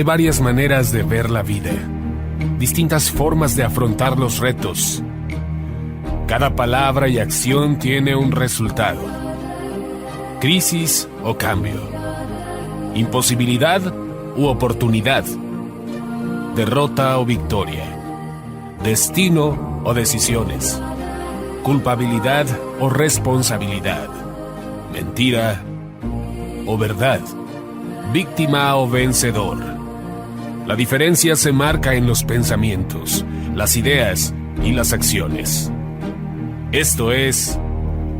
Hay varias maneras de ver la vida, distintas formas de afrontar los retos. Cada palabra y acción tiene un resultado. Crisis o cambio. Imposibilidad u oportunidad. Derrota o victoria. Destino o decisiones. Culpabilidad o responsabilidad. Mentira o verdad. Víctima o vencedor. La diferencia se marca en los pensamientos, las ideas y las acciones. Esto es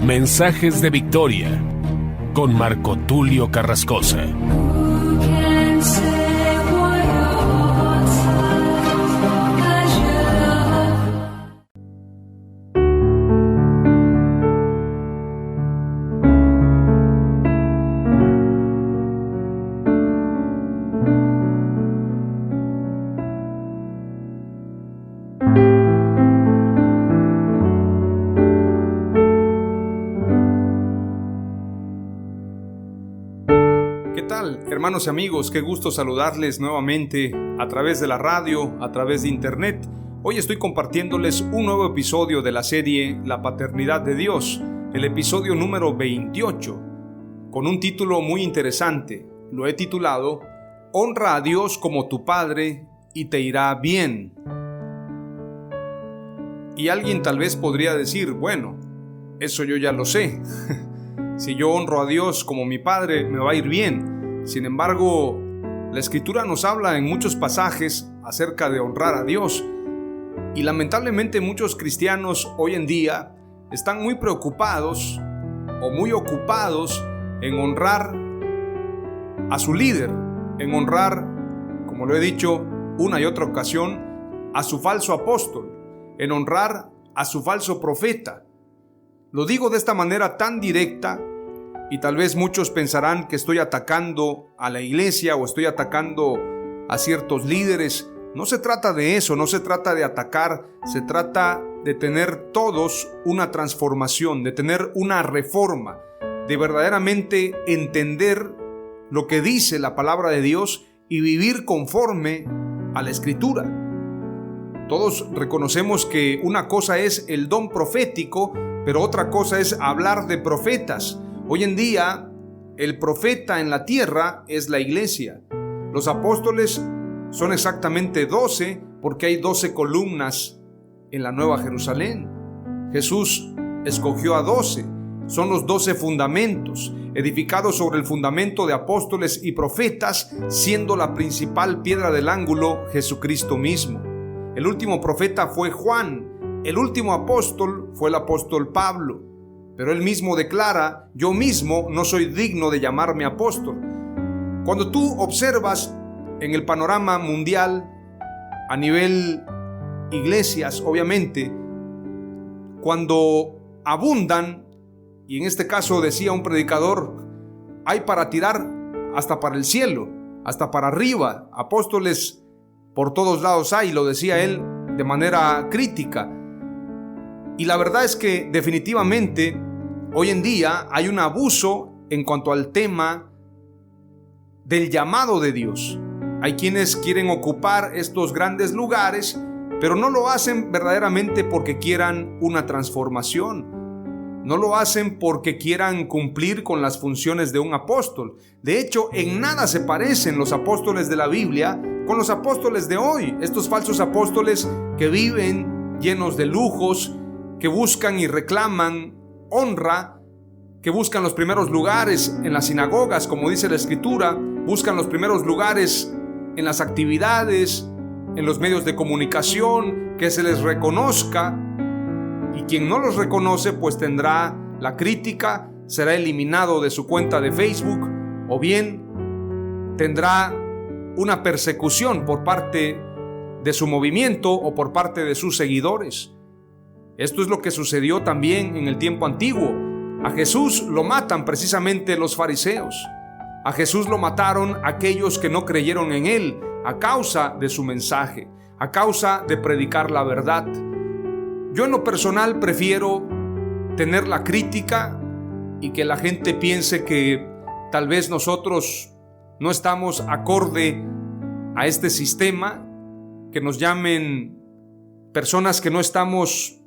Mensajes de Victoria con Marco Tulio Carrascosa. Hermanos y amigos, qué gusto saludarles nuevamente a través de la radio, a través de internet. Hoy estoy compartiéndoles un nuevo episodio de la serie La Paternidad de Dios, el episodio número 28, con un título muy interesante. Lo he titulado Honra a Dios como tu Padre y te irá bien. Y alguien tal vez podría decir, bueno, eso yo ya lo sé. Si yo honro a Dios como mi Padre, me va a ir bien. Sin embargo, la Escritura nos habla en muchos pasajes acerca de honrar a Dios. Y lamentablemente muchos cristianos hoy en día están muy preocupados o muy ocupados en honrar a su líder, en honrar, como lo he dicho una y otra ocasión, a su falso apóstol, en honrar a su falso profeta. Lo digo de esta manera tan directa. Y tal vez muchos pensarán que estoy atacando a la iglesia o estoy atacando a ciertos líderes. No se trata de eso, no se trata de atacar, se trata de tener todos una transformación, de tener una reforma, de verdaderamente entender lo que dice la palabra de Dios y vivir conforme a la Escritura. Todos reconocemos que una cosa es el don profético, pero otra cosa es hablar de profetas. Hoy en día, el profeta en la tierra es la iglesia. Los apóstoles son exactamente 12 porque hay 12 columnas en la Nueva Jerusalén. Jesús escogió a 12. Son los 12 fundamentos, edificados sobre el fundamento de apóstoles y profetas, siendo la principal piedra del ángulo Jesucristo mismo. El último profeta fue Juan. El último apóstol fue el apóstol Pablo. Pero él mismo declara, yo mismo no soy digno de llamarme apóstol. Cuando tú observas en el panorama mundial, a nivel iglesias, obviamente, cuando abundan, y en este caso decía un predicador, hay para tirar hasta para el cielo, hasta para arriba, apóstoles por todos lados hay, lo decía él de manera crítica. Y la verdad es que definitivamente hoy en día hay un abuso en cuanto al tema del llamado de Dios. Hay quienes quieren ocupar estos grandes lugares, pero no lo hacen verdaderamente porque quieran una transformación. No lo hacen porque quieran cumplir con las funciones de un apóstol. De hecho, en nada se parecen los apóstoles de la Biblia con los apóstoles de hoy. Estos falsos apóstoles que viven llenos de lujos, que buscan y reclaman honra, que buscan los primeros lugares en las sinagogas, como dice la Escritura, buscan los primeros lugares en las actividades, en los medios de comunicación, que se les reconozca, y quien no los reconoce pues tendrá la crítica, será eliminado de su cuenta de Facebook, o bien tendrá una persecución por parte de su movimiento o por parte de sus seguidores. Esto es lo que sucedió también en el tiempo antiguo. A Jesús lo matan precisamente los fariseos. A Jesús lo mataron aquellos que no creyeron en Él a causa de su mensaje, a causa de predicar la verdad. Yo en lo personal prefiero tener la crítica y que la gente piense que tal vez nosotros no estamos acorde a este sistema, que nos llamen personas que no estamos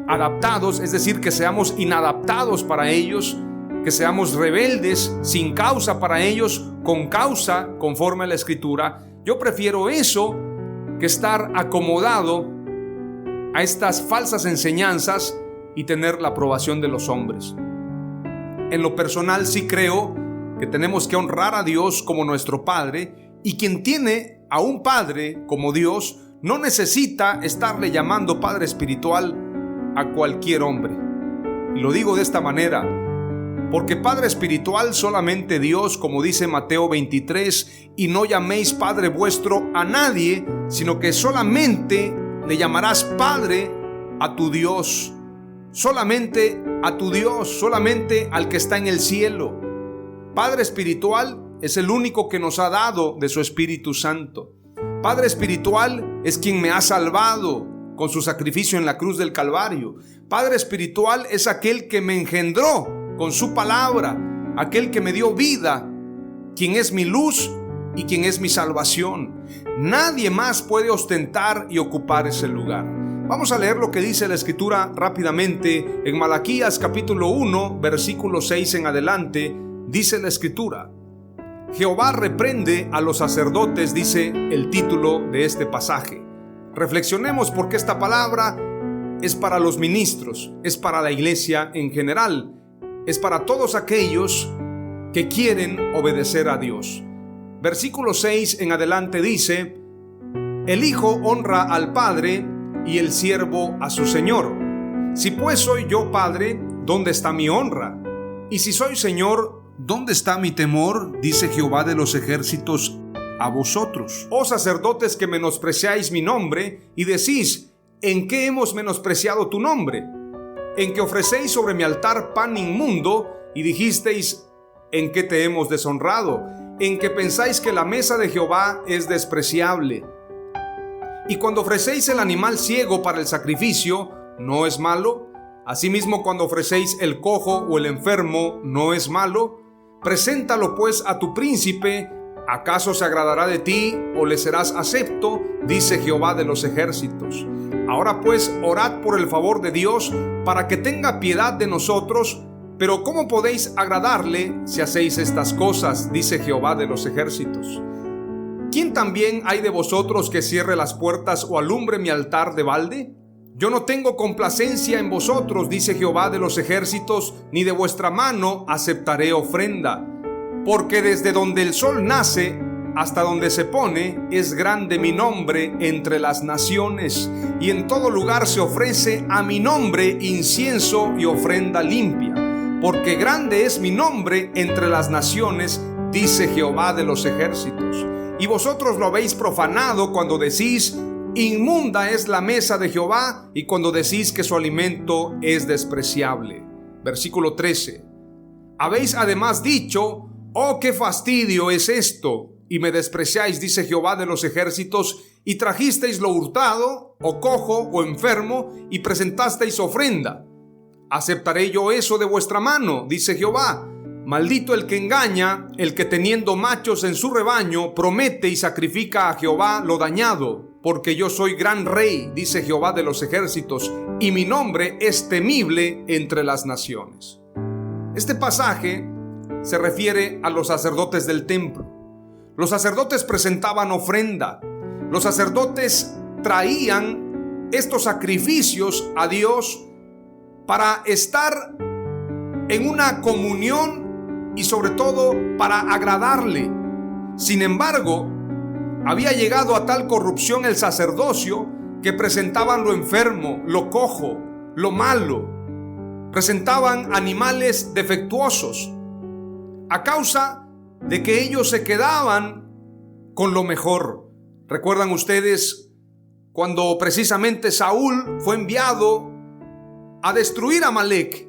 adaptados, es decir, que seamos inadaptados para ellos, que seamos rebeldes sin causa para ellos, con causa conforme a la Escritura. Yo prefiero eso que estar acomodado a estas falsas enseñanzas y tener la aprobación de los hombres. En lo personal sí creo que tenemos que honrar a Dios como nuestro Padre, y quien tiene a un Padre como Dios no necesita estarle llamando Padre espiritual a cualquier hombre. Y lo digo de esta manera, porque Padre espiritual solamente Dios, como dice Mateo 23, y no llaméis Padre vuestro a nadie, sino que solamente le llamarás Padre a tu Dios, solamente a tu Dios, solamente al que está en el cielo. Padre espiritual es el único que nos ha dado de su Espíritu Santo. Padre espiritual es quien me ha salvado con su sacrificio en la cruz del Calvario. Padre espiritual es aquel que me engendró con su palabra, aquel que me dio vida, quien es mi luz y quien es mi salvación. Nadie más puede ostentar y ocupar ese lugar. Vamos a leer lo que dice la Escritura rápidamente en Malaquías capítulo 1, versículo 6 en adelante. Dice la Escritura: Jehová reprende a los sacerdotes, dice el título de este pasaje. Reflexionemos, porque esta palabra es para los ministros, es para la iglesia en general, es para todos aquellos que quieren obedecer a Dios. Versículo 6 en adelante dice: El hijo honra al padre y el siervo a su señor. Si pues soy yo padre, ¿dónde está mi honra? Y si soy señor, ¿dónde está mi temor? Dice Jehová de los ejércitos a vosotros. Oh sacerdotes, que menospreciáis mi nombre y decís: ¿en qué hemos menospreciado tu nombre? En que ofrecéis sobre mi altar pan inmundo, y dijisteis: ¿en qué te hemos deshonrado? En que pensáis que la mesa de Jehová es despreciable. Y cuando ofrecéis el animal ciego para el sacrificio, ¿no es malo? Asimismo, cuando ofrecéis el cojo o el enfermo, ¿no es malo? Preséntalo pues a tu príncipe. ¿Acaso se agradará de ti o le serás acepto? Dice Jehová de los ejércitos. Ahora pues, orad por el favor de Dios, para que tenga piedad de nosotros. Pero ¿cómo podéis agradarle si hacéis estas cosas? Dice Jehová de los ejércitos. ¿Quién también hay de vosotros que cierre las puertas o alumbre mi altar de balde? Yo no tengo complacencia en vosotros, dice Jehová de los ejércitos, ni de vuestra mano aceptaré ofrenda. Porque desde donde el sol nace hasta donde se pone, es grande mi nombre entre las naciones, y en todo lugar se ofrece a mi nombre incienso y ofrenda limpia. Porque grande es mi nombre entre las naciones, dice Jehová de los ejércitos. Y vosotros lo habéis profanado cuando decís: inmunda es la mesa de Jehová, y cuando decís que su alimento es despreciable. Versículo 13. Habéis además dicho: oh, qué fastidio es esto, y me despreciáis, dice Jehová de los ejércitos, y trajisteis lo hurtado, o cojo, o enfermo, y presentasteis ofrenda. ¿Aceptaré yo eso de vuestra mano? Dice Jehová. Maldito el que engaña, el que teniendo machos en su rebaño, promete y sacrifica a Jehová lo dañado. Porque yo soy gran rey, dice Jehová de los ejércitos, y mi nombre es temible entre las naciones. Este pasaje se refiere a los sacerdotes del templo. Los sacerdotes presentaban ofrenda. Los sacerdotes traían estos sacrificios a Dios para estar en una comunión y sobre todo para agradarle. Sin embargo, había llegado a tal corrupción el sacerdocio que presentaban lo enfermo, lo cojo, lo malo. Presentaban animales defectuosos a causa de que ellos se quedaban con lo mejor. ¿Recuerdan ustedes cuando precisamente Saúl fue enviado a destruir a Amalek?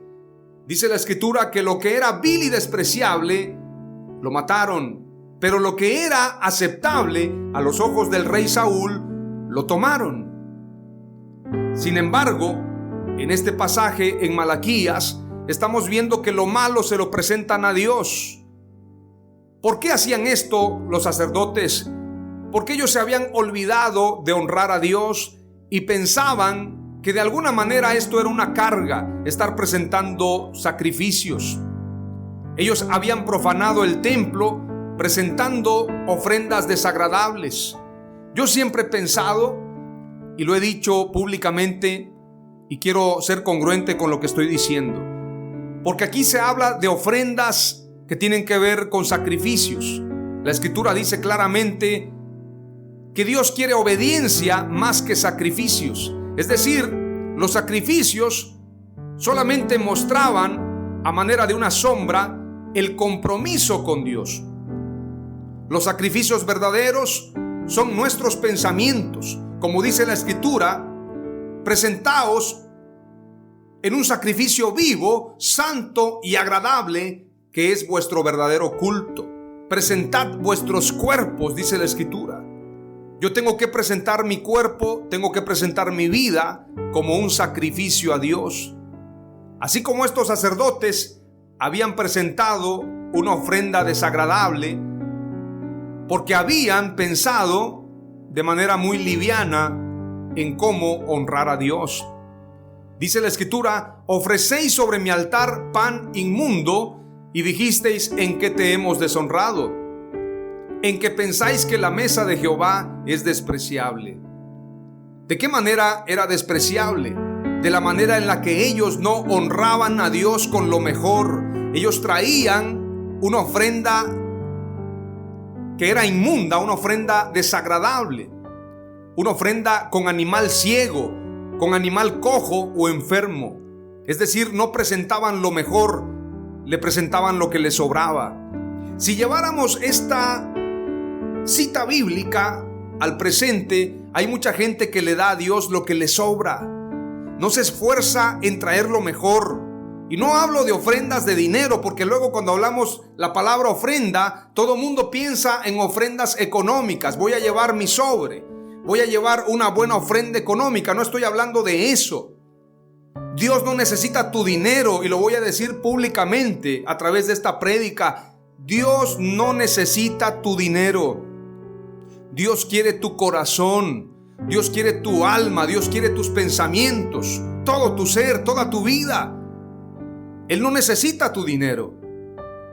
Dice la Escritura que lo que era vil y despreciable lo mataron, pero lo que era aceptable a los ojos del rey Saúl lo tomaron. Sin embargo, en este pasaje en Malaquías estamos viendo que lo malo se lo presentan a Dios. ¿Por qué hacían esto los sacerdotes porque ellos se habían olvidado de honrar a Dios y pensaban que de alguna manera esto era una carga, estar presentando sacrificios. Ellos habían profanado el templo presentando ofrendas desagradables. Yo siempre he pensado, y lo he dicho públicamente, y quiero ser congruente con lo que estoy diciendo, porque aquí se habla de ofrendas que tienen que ver con sacrificios. La Escritura dice claramente que Dios quiere obediencia más que sacrificios. Es decir, los sacrificios solamente mostraban, a manera de una sombra, el compromiso con Dios. Los sacrificios verdaderos son nuestros pensamientos. Como dice la Escritura, presentaos en un sacrificio vivo, santo y agradable, que es vuestro verdadero culto. Presentad vuestros cuerpos, dice la Escritura. Yo tengo que presentar mi cuerpo, tengo que presentar mi vida como un sacrificio a Dios. Así como estos sacerdotes habían presentado una ofrenda desagradable porque habían pensado de manera muy liviana en cómo honrar a Dios. Dice la Escritura: ofrecéis sobre mi altar pan inmundo y dijisteis: ¿en qué te hemos deshonrado? En que pensáis que la mesa de Jehová es despreciable. ¿De qué manera era despreciable? De la manera en la que ellos no honraban a Dios con lo mejor. Ellos traían una ofrenda que era inmunda, una ofrenda desagradable, una ofrenda con animal ciego, con animal cojo o enfermo. Es decir, no presentaban lo mejor, le presentaban lo que les sobraba. Si lleváramos esta cita bíblica al presente, hay mucha gente que le da a Dios lo que le sobra. No se esfuerza en traer lo mejor. Y no hablo de ofrendas de dinero, porque luego cuando hablamos la palabra ofrenda, todo mundo piensa en ofrendas económicas. Voy a llevar mi sobre, voy a llevar una buena ofrenda económica. No estoy hablando de eso. Dios no necesita tu dinero, y lo voy a decir públicamente a través de esta prédica. Dios no necesita tu dinero. Dios quiere tu corazón, Dios quiere tu alma, Dios quiere tus pensamientos, todo tu ser, toda tu vida. Él no necesita tu dinero.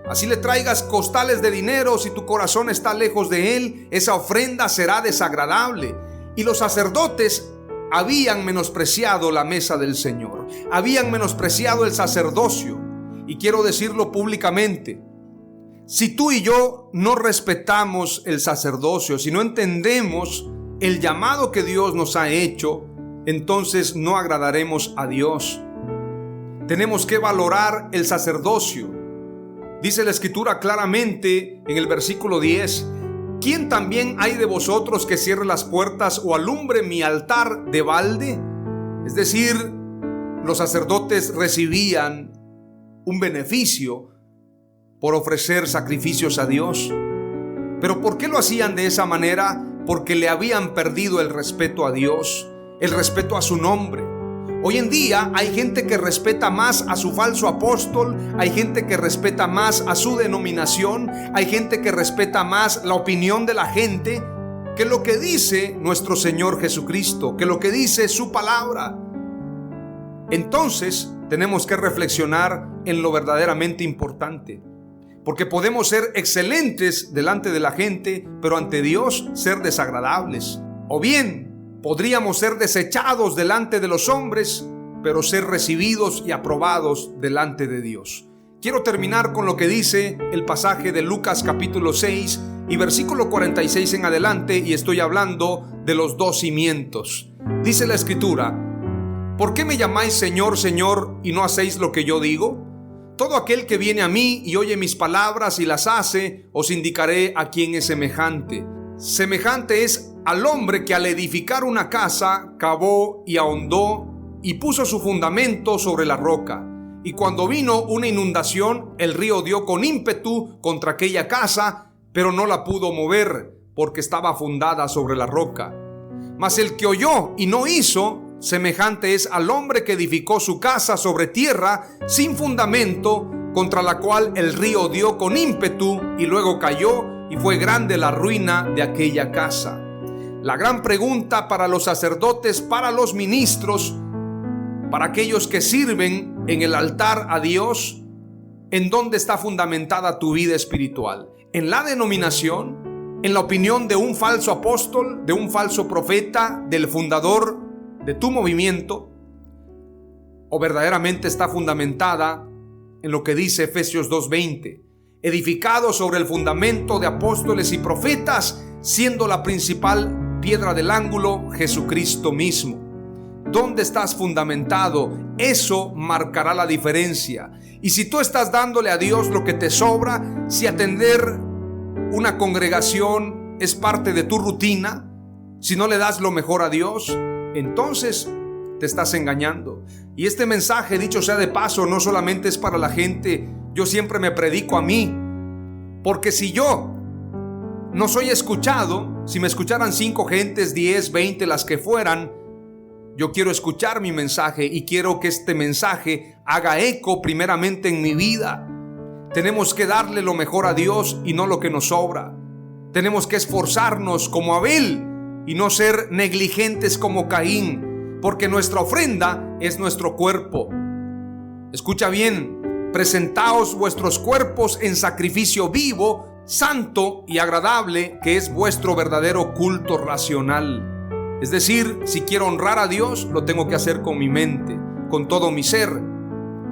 Así le traigas costales de dinero, si tu corazón está lejos de Él, esa ofrenda será desagradable. Y los sacerdotes habían menospreciado la mesa del Señor, habían menospreciado el sacerdocio. Y quiero decirlo públicamente: si tú y yo no respetamos el sacerdocio, si no entendemos el llamado que Dios nos ha hecho, entonces no agradaremos a Dios. Tenemos que valorar el sacerdocio. Dice la Escritura claramente en el versículo 10: ¿quién también hay de vosotros que cierre las puertas o alumbre mi altar de balde? Es decir, los sacerdotes recibían un beneficio por ofrecer sacrificios a Dios. ¿Pero por qué lo hacían de esa manera? Porque le habían perdido el respeto a Dios, el respeto a su nombre. Hoy en día hay gente que respeta más a su falso apóstol, hay gente que respeta más a su denominación, hay gente que respeta más la opinión de la gente que lo que dice nuestro Señor Jesucristo, que lo que dice su palabra. Entonces tenemos que reflexionar en lo verdaderamente importante, porque podemos ser excelentes delante de la gente, pero ante Dios ser desagradables. O bien podríamos ser desechados delante de los hombres, pero ser recibidos y aprobados delante de Dios. Quiero terminar con lo que dice el pasaje de Lucas capítulo 6 y versículo 46 en adelante, y estoy hablando de los dos cimientos. Dice la Escritura: ¿por qué me llamáis Señor, Señor, y no hacéis lo que yo digo? Todo aquel que viene a mí y oye mis palabras y las hace, os indicaré a quién es semejante. Semejante es al hombre que al edificar una casa cavó y ahondó y puso su fundamento sobre la roca. Y cuando vino una inundación, el río dio con ímpetu contra aquella casa, pero no la pudo mover, porque estaba fundada sobre la roca. Mas el que oyó y no hizo, semejante es al hombre que edificó su casa sobre tierra sin fundamento, contra la cual el río dio con ímpetu y luego cayó, y fue grande la ruina de aquella casa. La gran pregunta para los sacerdotes, para los ministros, para aquellos que sirven en el altar a Dios: ¿en dónde está fundamentada tu vida espiritual? ¿En la denominación? ¿En la opinión de un falso apóstol, de un falso profeta, del fundador de tu movimiento? ¿O verdaderamente está fundamentada en lo que dice Efesios 2:20? Edificado sobre el fundamento de apóstoles y profetas, siendo la principal piedra del ángulo Jesucristo mismo. ¿Dónde estás fundamentado? Eso marcará la diferencia. Y si tú estás dándole a Dios lo que te sobra, si atender una congregación es parte de tu rutina, si no le das lo mejor a Dios, entonces te estás engañando. Y este mensaje, dicho sea de paso, no solamente es para la gente. Yo siempre me predico a mí, porque si yo no soy escuchado, si me escucharan 5 gentes, 10, 20, las que fueran, yo quiero escuchar mi mensaje y quiero que este mensaje haga eco primeramente en mi vida. Tenemos que darle lo mejor a Dios y no lo que nos sobra. Tenemos que esforzarnos como Abel y no ser negligentes como Caín, porque nuestra ofrenda es nuestro cuerpo. Escucha bien: presentaos vuestros cuerpos en sacrificio vivo, santo y agradable, que es vuestro verdadero culto racional. Es decir, si quiero honrar a Dios, lo tengo que hacer con mi mente, con todo mi ser.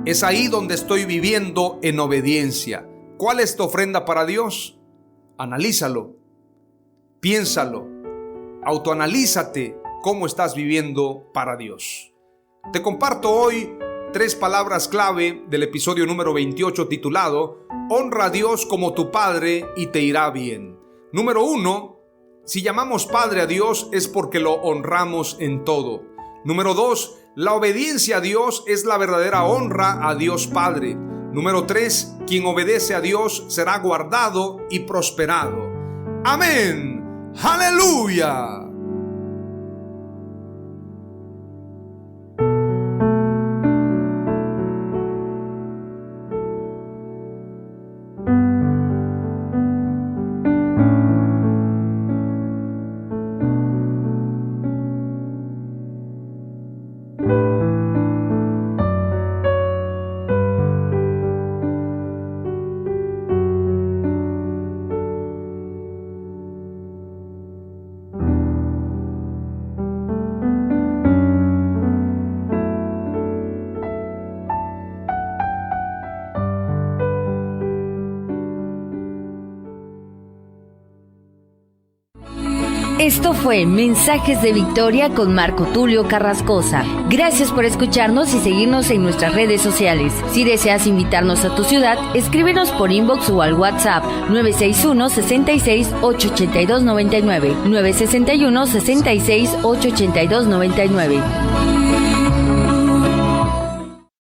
Es ahí donde estoy viviendo en obediencia. ¿Cuál es tu ofrenda para Dios? Analízalo, piénsalo, autoanalízate cómo estás viviendo para Dios. Te comparto hoy 3 palabras clave del episodio número 28, titulado Honra a Dios como tu Padre y te irá bien. Número 1, si llamamos Padre a Dios es porque lo honramos en todo. Número 2, la obediencia a Dios es la verdadera honra a Dios Padre. Número 3, quien obedece a Dios será guardado y prosperado. Amén. Aleluya. Esto fue Mensajes de Victoria con Marco Tulio Carrascosa. Gracias por escucharnos y seguirnos en nuestras redes sociales. Si deseas invitarnos a tu ciudad, escríbenos por inbox o al WhatsApp 961-66-882-99, 961-66-882-99.